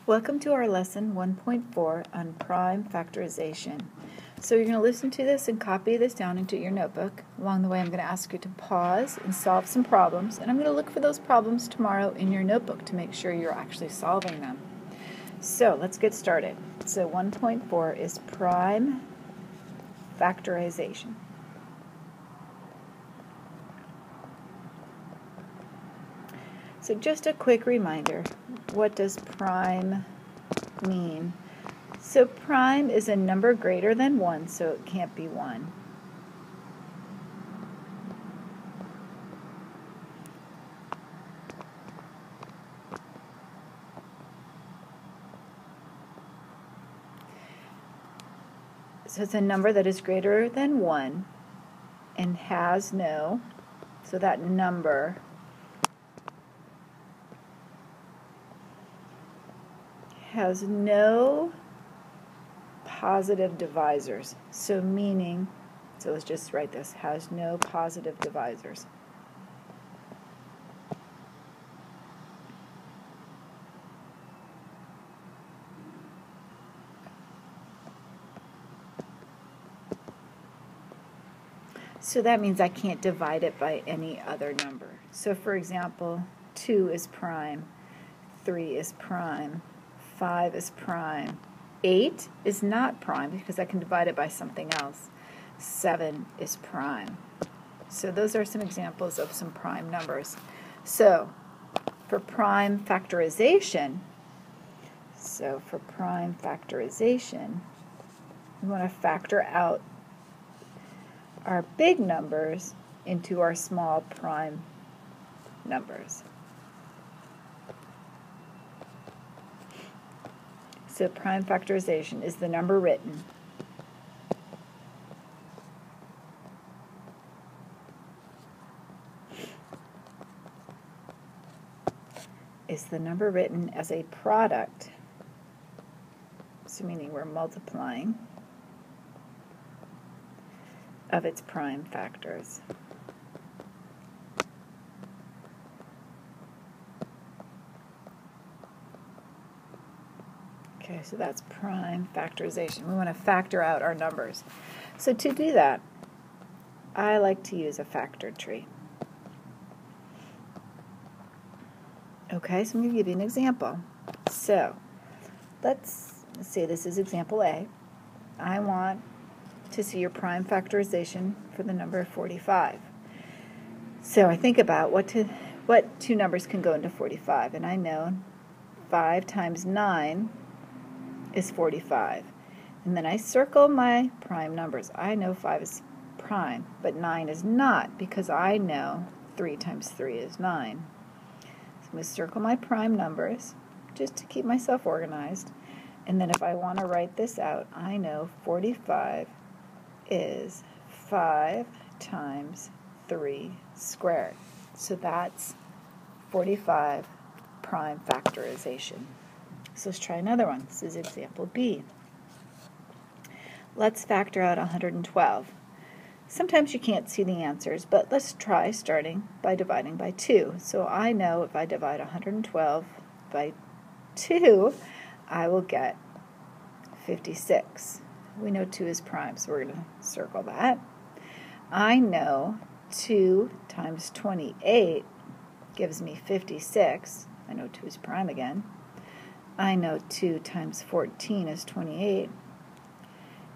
Welcome to our lesson 1.4 on prime factorization. So you're going to listen to this and copy this down into your notebook. Along the way I'm going to ask you to pause and solve some problems, and I'm going to look for those problems tomorrow in your notebook to make sure you're actually solving them. So let's get started. So 1.4 is prime factorization. So just a quick reminder, what does prime mean? So prime is a number greater than 1, so it can't be 1. So it's a number that is greater than 1 and has no, so that number has no positive divisors. So meaning, so let's just write this, has no positive divisors. So that means I can't divide it by any other number. So for example, 2 is prime, 3 is prime, 5 is prime, 8 is not prime because I can divide it by something else. 7 is prime. So those are some examples of some prime numbers. So for prime factorization, we want to factor out our big numbers into our small prime numbers. So prime factorization is the number written as a product, so meaning we're multiplying, of its prime factors. Okay, so that's prime factorization. We want to factor out our numbers. So to do that, I like to use a factor tree. Okay, so I'm going to give you an example. So let's say this is example A. I want to see your prime factorization for the number 45. So I think about what two numbers can go into 45, and I know 5 times 9 is 45. And then I circle my prime numbers. I know 5 is prime, but 9 is not because I know 3 times 3 is 9. So I'm going to circle my prime numbers just to keep myself organized. And then if I want to write this out, I know 45 is 5 times 3 squared. So that's 45 prime factorization. So let's try another one. This is example B. Let's factor out 112. Sometimes you can't see the answers, but let's try starting by dividing by 2. So I know if I divide 112 by 2, I will get 56. We know 2 is prime, so we're going to circle that. I know 2 times 28 gives me 56. I know 2 is prime again. I know 2 times 14 is 28.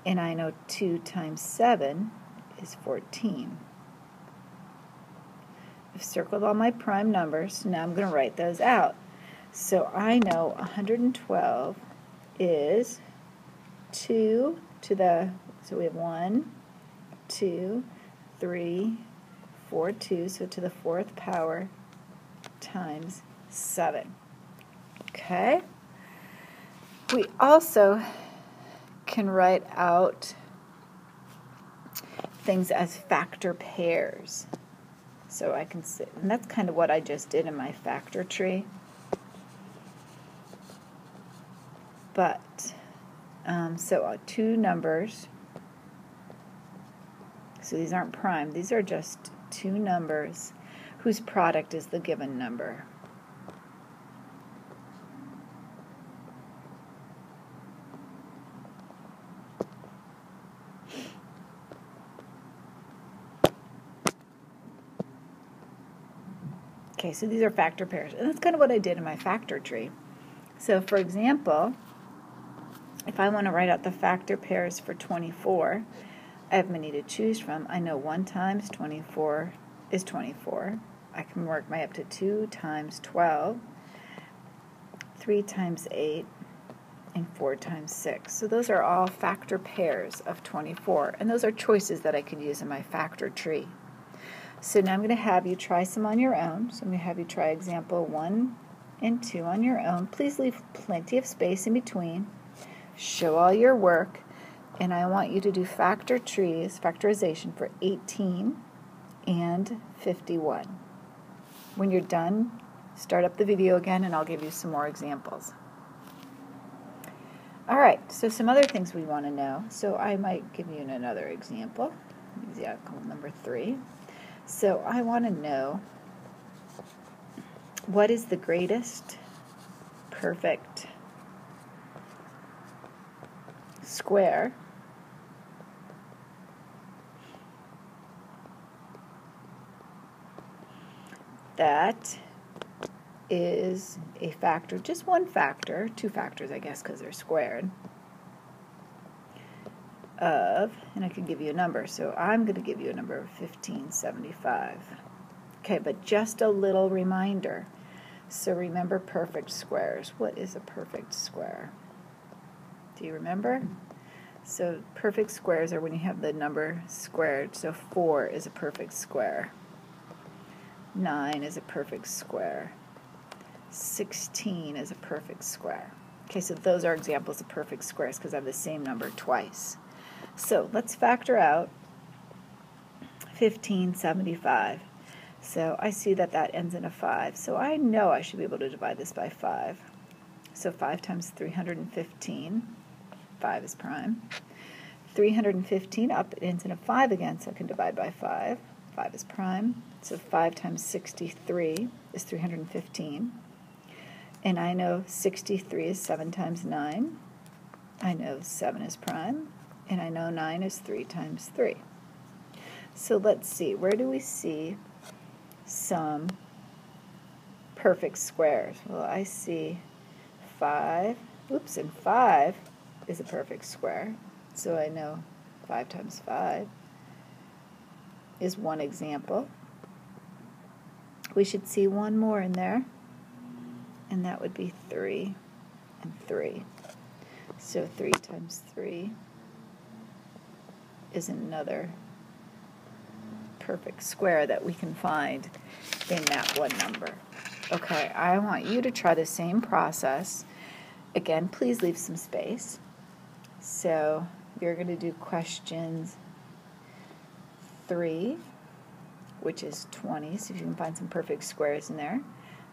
And I know 2 times 7 is 14. I've circled all my prime numbers, so now I'm going to write those out. So I know 112 is 2 to the, so we have 1, 2, 3, 4, 2, so to the 4th power times 7. Okay? We also can write out things as factor pairs. So I can say, and that's kind of what I just did in my factor tree. But so two numbers, so these aren't prime, these are just two numbers whose product is the given number. Okay, so these are factor pairs, and that's kind of what I did in my factor tree. So for example, if I want to write out the factor pairs for 24, I have many to choose from. I know 1 times 24 is 24. I can work my up to 2 times 12, 3 times 8, and 4 times 6. So those are all factor pairs of 24, and those are choices that I could use in my factor tree. So now I'm going to have you try some on your own. So I'm going to have you try example 1 and 2 on your own. Please leave plenty of space in between. Show all your work, and I want you to do factor trees, factorization for 18 and 51. When you're done, start up the video again and I'll give you some more examples. Alright, so some other things we want to know. So I might give you another example. Example number 3. So I want to know, what is the greatest perfect square that is a factor, just one factor, 2 factors I guess because they're squared, of, and I could give you a number, so I'm going to give you a number of 1575. Okay, but just a little reminder. So remember perfect squares. What is a perfect square? Do you remember? So perfect squares are when you have the number squared. So 4 is a perfect square. 9 is a perfect square. 16 is a perfect square. Okay, so those are examples of perfect squares because I have the same number twice. So let's factor out 1575. So I see that that ends in a 5. So I know I should be able to divide this by 5. So 5 times 315. 5 is prime. 315 up, it ends in a 5 again, so I can divide by 5. 5 is prime. So 5 times 63 is 315. And I know 63 is 7 times 9. I know 7 is prime. And I know 9 is 3 times 3. So let's see, where do we see some perfect squares? Well, I see 5, and 5 is a perfect square. So I know 5 times 5 is one example. We should see one more in there, and that would be 3 and 3. So 3 times 3 is another perfect square that we can find in that one number. Okay, I want you to try the same process. Again, please leave some space. So you're going to do questions 3, which is 20, so if you can find some perfect squares in there.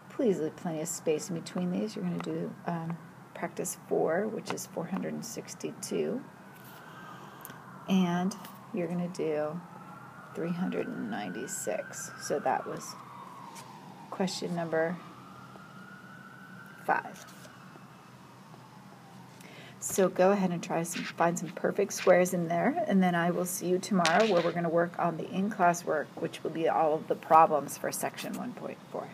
Please leave plenty of space in between these. You're going to do practice 4, which is 462. And you're going to do 396. So that was question number 5. So go ahead and find some perfect squares in there, and then I will see you tomorrow where we're going to work on the in-class work, which will be all of the problems for section 1.4.